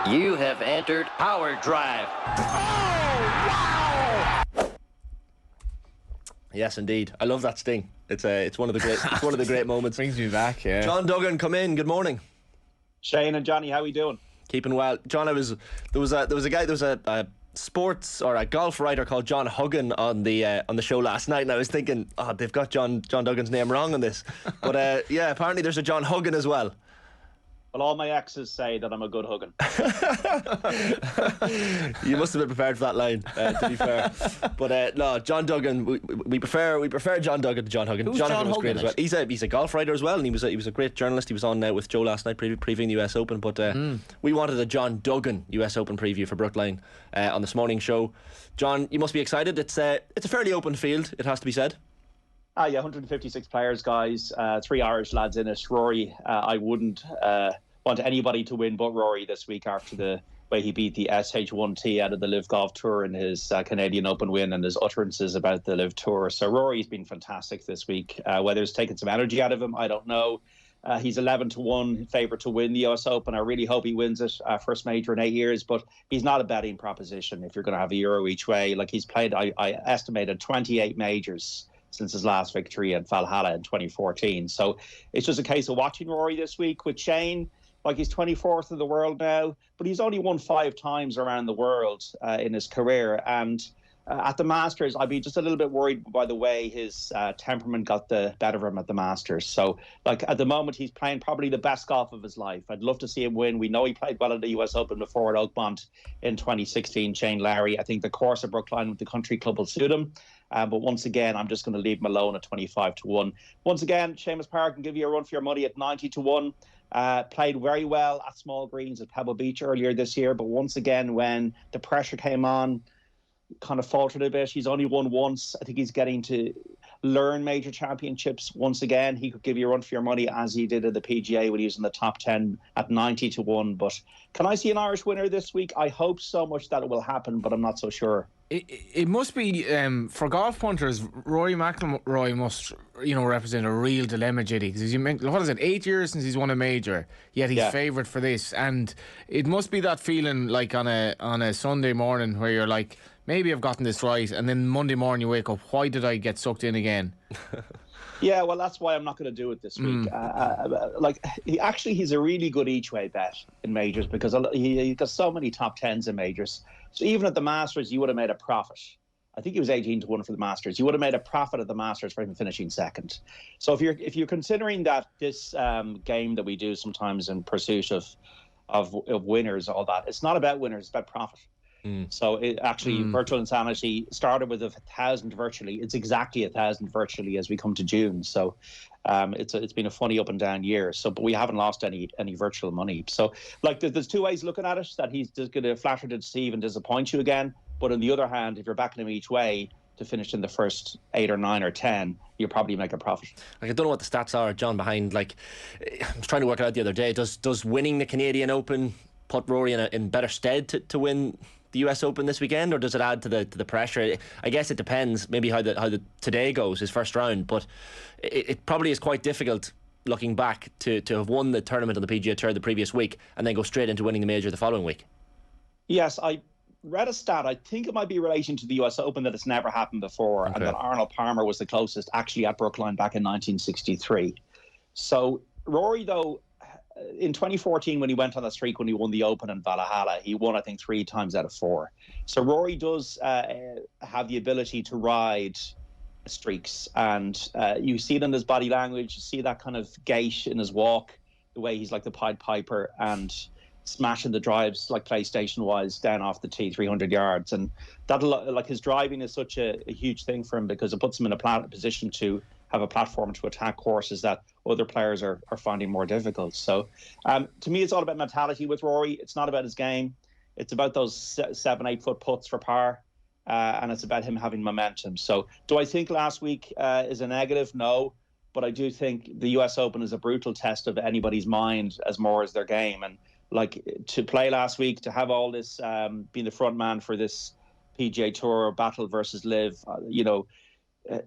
You have entered Power Drive. Oh, wow! Yes, indeed. I love that sting. It's one of the great moments. Brings me back. Yeah. John Duggan, come in. Good morning. Shane and Johnny, how are we doing? Keeping well. John, there was a sports or a golf writer called John Huggan on the show last night, and I was thinking, they've got John Duggan's name wrong on this. But yeah, apparently there's a John Huggan as well. Well, all my exes say that I'm a good hugging. You must have been prepared for that line, to be fair. But no, John Duggan, we prefer John Duggan to John Huggan. Who's John John Huggan was great Huggan, as well. He's a golf writer as well, and he was a great journalist. He was on with Joe last night previewing the US Open. But we wanted a John Duggan US Open preview for Brookline on this morning show. John, you must be excited. It's a fairly open field, it has to be said. Yeah, 156 players, guys. 3 Irish lads in it. Rory, I wouldn't want anybody to win but Rory this week after the way he beat the SH1T out of the Live Golf Tour in his Canadian Open win and his utterances about the Live Tour. So Rory's been fantastic this week. Whether it's taken some energy out of him, I don't know. He's 11-1 favourite to win the US Open. I really hope he wins it, first major in 8 years, but he's not a betting proposition if you're going to have a euro each way. Like, he's played, I estimated 28 majors since his last victory at Valhalla in 2014. So it's just a case of watching Rory this week with Shane. Like, he's 24th in the world now, but he's only won 5 times around the world in his career. And at the Masters, I'd be just a little bit worried by the way his temperament got the better of him at the Masters. So, like, at the moment, he's playing probably the best golf of his life. I'd love to see him win. We know he played well at the US Open before at Oakmont in 2016, Shane Lowry. I think the course at Brookline with the country club will suit him. But once again, I'm just going to leave him alone at 25-1. Once again, Seamus Park can give you a run for your money at 90-1. Played very well at small greens at Pebble Beach earlier this year, but once again, when the pressure came on, kind of faltered a bit. He's only won once. I think he's getting to learn major championships once again. He could give you a run for your money as he did at the PGA when he was in the top 10 at 90-1. But can I see an Irish winner this week? I hope so much that it will happen, but I'm not so sure. It must be for golf punters. Rory McIlroy must, represent a real dilemma, Jitty, because what is it, 8 years since he's won a major, yet he's favoured for this, and it must be that feeling like on a Sunday morning where you're like, maybe I've gotten this right, and then Monday morning you wake up, why did I get sucked in again? Yeah, well, that's why I'm not going to do it this week. He's a really good each way bet in majors because he got so many top 10s in majors. So even at the Masters, you would have made a profit. I think he was 18-1 for the Masters. You would have made a profit at the Masters for him finishing second. So if you're considering that this game that we do sometimes in pursuit of winners, all that, it's not about winners, it's about profit. So it actually, Virtual Insanity started with 1,000 virtually. It's exactly 1,000 virtually as we come to June. So it's been a funny up and down year. So, but we haven't lost any virtual money. So, like, there's 2 ways looking at it: that he's just going to flatter, to deceive, and disappoint you again. But on the other hand, if you're backing him each way to finish in the first 8 or 9 or 10, you'll probably make a profit. Like, I don't know what the stats are, John, behind. Like, I was trying to work it out the other day. Does winning the Canadian Open put Rory in better stead to win the US Open this weekend, or does it add to the pressure? I guess it depends maybe how the today goes, his first round, but it probably is quite difficult looking back to have won the tournament on the PGA Tour the previous week and then go straight into winning the major the following week. Yes, I read a stat, I think it might be in relation to the US Open, that it's never happened before, and that Arnold Palmer was the closest actually at Brookline back in 1963. So Rory, though, in 2014, when he went on that streak, when he won the Open in Valhalla, he won, I think, 3 times out of 4. So Rory does have the ability to ride streaks, and you see it in his body language. You see that kind of gait in his walk, the way he's like the Pied Piper and smashing the drives like PlayStation-wise down off the tee 300 yards. And that, like, his driving is such a huge thing for him because it puts him in a position to have a platform to attack courses that other players are finding more difficult. So to me, it's all about mentality with Rory. It's not about his game. It's about those 7-8 foot putts for par, and it's about him having momentum. So do I think last week is a negative? No, but I do think the US Open is a brutal test of anybody's mind as more as their game. And like, to play last week, to have all this being the front man for this PGA Tour battle versus Live,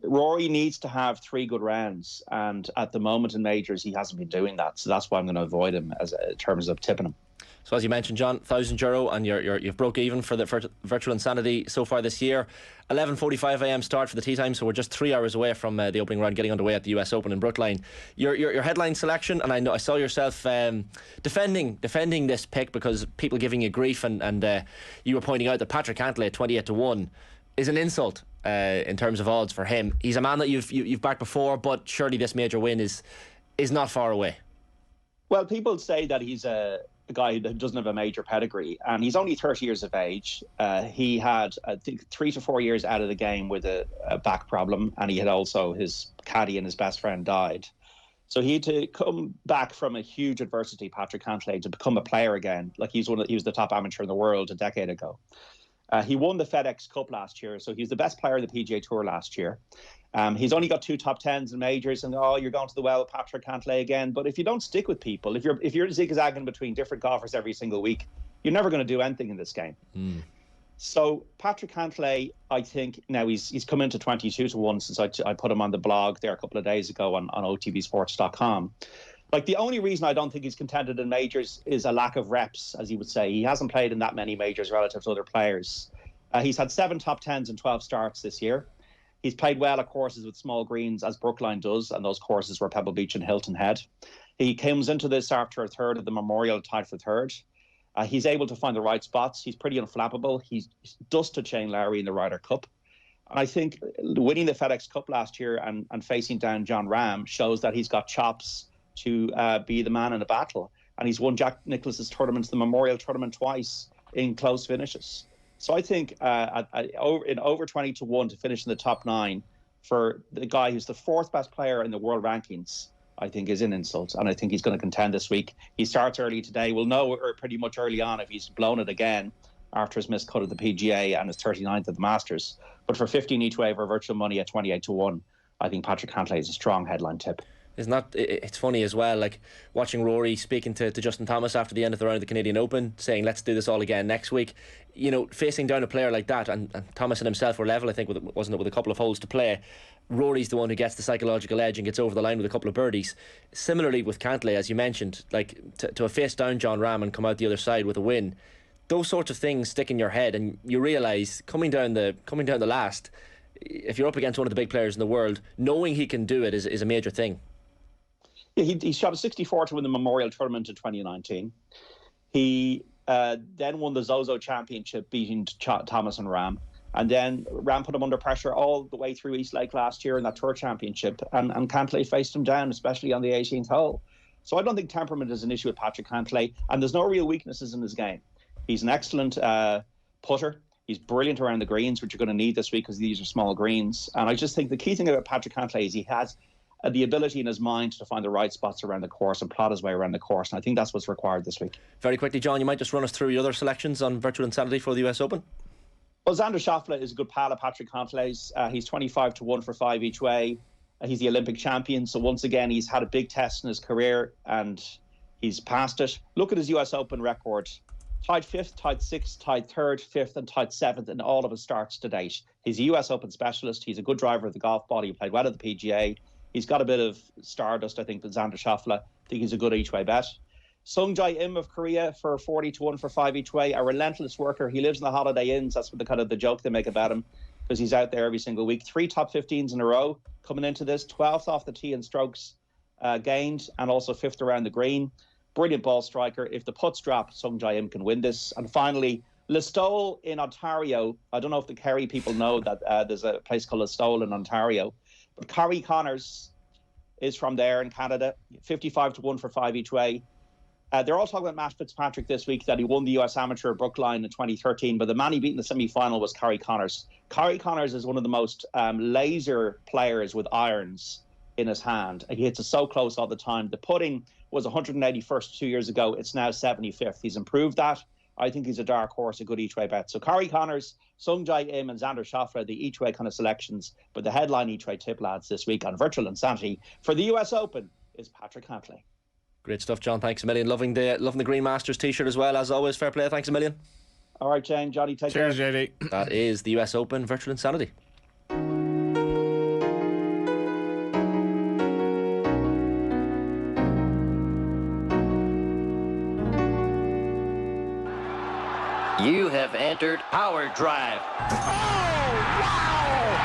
Rory needs to have 3 good rounds, and at the moment in majors he hasn't been doing that, so that's why I'm going to avoid him in terms of tipping him. So as you mentioned, John, €1,000, and you've broke even for Virtual Insanity so far this year. 11:45 a.m. start for the tea time, so we're just 3 hours away from the opening round getting underway at the US Open in Brookline. Your headline selection, and I know I saw yourself defending this pick because people giving you grief, and you were pointing out that Patrick Cantlay at 28-1 is an insult in terms of odds for him. He's a man that you've backed before, but surely this major win is not far away. Well, people say that he's a guy who doesn't have a major pedigree, and he's only 30 years of age. He had, I think, 3 to 4 years out of the game with a back problem, and he had also his caddy and his best friend died. So he had to come back from a huge adversity, Patrick Cantlay, to become a player again. Like he was the top amateur in the world a decade ago. He won the FedEx Cup last year, so he's the best player of the PGA Tour last year. He's only got 2 top 10s in majors, and you're going to the well, Patrick Cantlay again. But if you don't stick with people, if you're zigzagging between different golfers every single week, you're never going to do anything in this game. So Patrick Cantlay, I think now he's come into 22-1 since I put him on the blog there a couple of days ago on OTBSports.com. Like, the only reason I don't think he's contended in majors is a lack of reps, as you would say. He hasn't played in that many majors relative to other players. He's had 7 top 10s and 12 starts this year. He's played well at courses with small greens, as Brookline does, and those courses were Pebble Beach and Hilton Head. He comes into this after a third of the Memorial, tied for third. He's able to find the right spots. He's pretty unflappable. He's dusted Shane Lowry in the Ryder Cup. And I think winning the FedEx Cup last year and facing down John Rahm shows that he's got chops to be the man in a battle. And he's won Jack Nicklaus's tournament, the Memorial Tournament, twice in close finishes. So I think in over 20-1 to finish in the top 9 for the guy who's the 4th best player in the world rankings, I think is an insult. And I think he's going to contend this week. He starts early today. We'll know pretty much early on if he's blown it again after his missed cut of the PGA and his 39th at the Masters. But for 15 each way for virtual money at 28-1, I think Patrick Cantlay is a strong headline tip. It's funny as well, like watching Rory speaking to Justin Thomas after the end of the round of the Canadian Open, saying let's do this all again next week. You know, facing down a player like that, and Thomas and himself were level, I think, wasn't it, with a couple of holes to play. Rory's the one who gets the psychological edge and gets over the line with a couple of birdies. Similarly with Cantlay, as you mentioned, like to have faced down John Rahm and come out the other side with a win, those sorts of things stick in your head, and you realise coming down the last, if you're up against one of the big players in the world, knowing he can do it is a major thing. Yeah, he shot a 64 to win the Memorial Tournament in 2019. He then won the Zozo Championship, beating Thomas and Rahm. And then Rahm put him under pressure all the way through East Lake last year in that Tour Championship. And Cantlay faced him down, especially on the 18th hole. So I don't think temperament is an issue with Patrick Cantlay. And there's no real weaknesses in his game. He's an excellent putter. He's brilliant around the greens, which you're going to need this week because these are small greens. And I just think the key thing about Patrick Cantlay is he has the ability in his mind to find the right spots around the course and plot his way around the course. And I think that's what's required this week. Very quickly, John, you might just run us through your other selections on Virtual Insanity for the US Open. Well, Xander Schauffele is a good pal of Patrick Cantlay's. He's 25-1 for 5 each way. He's the Olympic champion. So once again, he's had a big test in his career and he's passed it. Look at his US Open record. Tied 5th, tied 6th, tied 3rd, 5th and tied 7th in all of his starts to date. He's a US Open specialist. He's a good driver of the golf ball. He played well at the PGA. He's got a bit of stardust, I think, with Xander Schauffele. I think he's a good each way bet. Sung Jae Im of Korea for 40-1 for 5 each way. A relentless worker. He lives in the Holiday Inns. That's what the joke they make about him, because he's out there every single week. 3 top 15s in a row coming into this. 12th off the tee in strokes gained, and also 5th around the green. Brilliant ball striker. If the putts drop, Sung Jae Im can win this. And finally, Listowel in Ontario. I don't know if the Kerry people know that there's a place called Listowel in Ontario. But Corey Connors is from there in Canada, 55-1 for 5 each way. They're all talking about Matt Fitzpatrick this week, that he won the US Amateur at Brookline in 2013, but the man he beat in the semi-final was Corey Connors. Corey Connors is one of the most laser players with irons in his hand. He hits it so close all the time. The putting was 181st 2 years ago. It's now 75th. He's improved that. I think he's a dark horse, a good each-way bet. So Corey Connors, Sung Jae Im and Xander Schauffele, the each-way kind of selections. But the headline each-way tip, lads, this week on Virtual Insanity for the US Open is Patrick Cantlay. Great stuff, John. Thanks a million. Loving the Green Masters t-shirt as well, as always. Fair play. Thanks a million. All right, Jane, Johnny, take care. Cheers, JD. That is the US Open Virtual Insanity. You have entered Power Drive. Oh, wow!